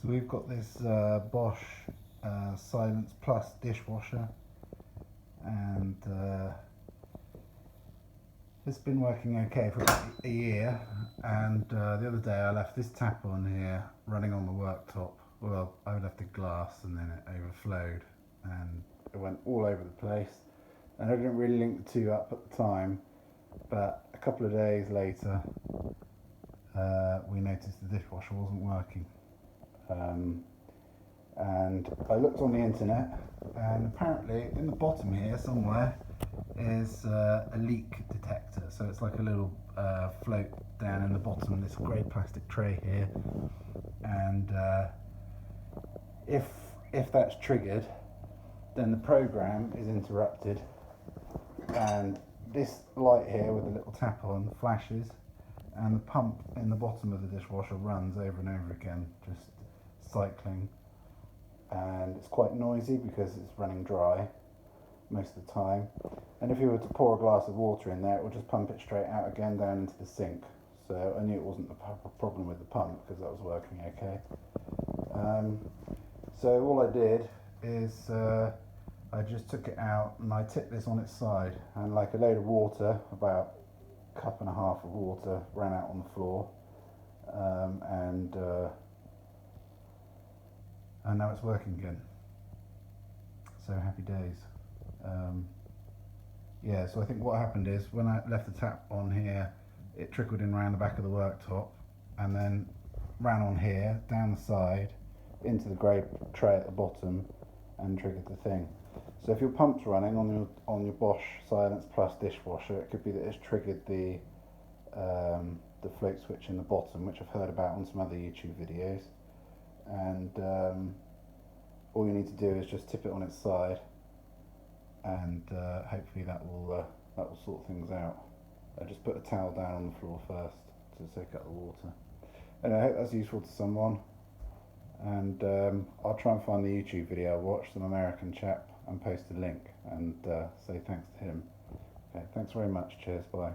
So we've got this Bosch Silence Plus dishwasher, and it's been working okay for about a year. And the other day I left this tap on here running on the worktop. Well, I left the glass and then it overflowed and it went all over the place, and I didn't really link the two up at the time, but a couple of days later we noticed the dishwasher wasn't working. And I looked on the internet, and apparently in the bottom here somewhere is a leak detector. So it's like a little float down in the bottom, this grey plastic tray here, and if that's triggered, then the program is interrupted, and this light here with the little tap on flashes, and the pump in the bottom of the dishwasher runs over and over again, just cycling, and it's quite noisy because it's running dry most of the time. And if you were to pour a glass of water in there, it will just pump it straight out again down into the sink. So I knew it wasn't a problem with the pump because that was working okay. So all I did is I just took it out and I tipped this on its side, and like a load of water, about a cup and a half of water, ran out on the floor, and now it's working again. So happy days. Yeah, so I think what happened is when I left the tap on here, it trickled in around the back of the worktop and then ran on here, down the side, into the grey tray at the bottom, and triggered the thing. So if your pump's running on your Bosch Silence Plus dishwasher, it could be that it's triggered the float switch in the bottom, which I've heard about on some other YouTube videos. And all you need to do is just tip it on its side, and hopefully that will sort things out. I just put a towel down on the floor first to soak up the water. Anyway, I hope that's useful to someone, and I'll try and find the YouTube video I watched, some American chap, and post a link and say thanks to him. Okay, thanks very much. Cheers. Bye.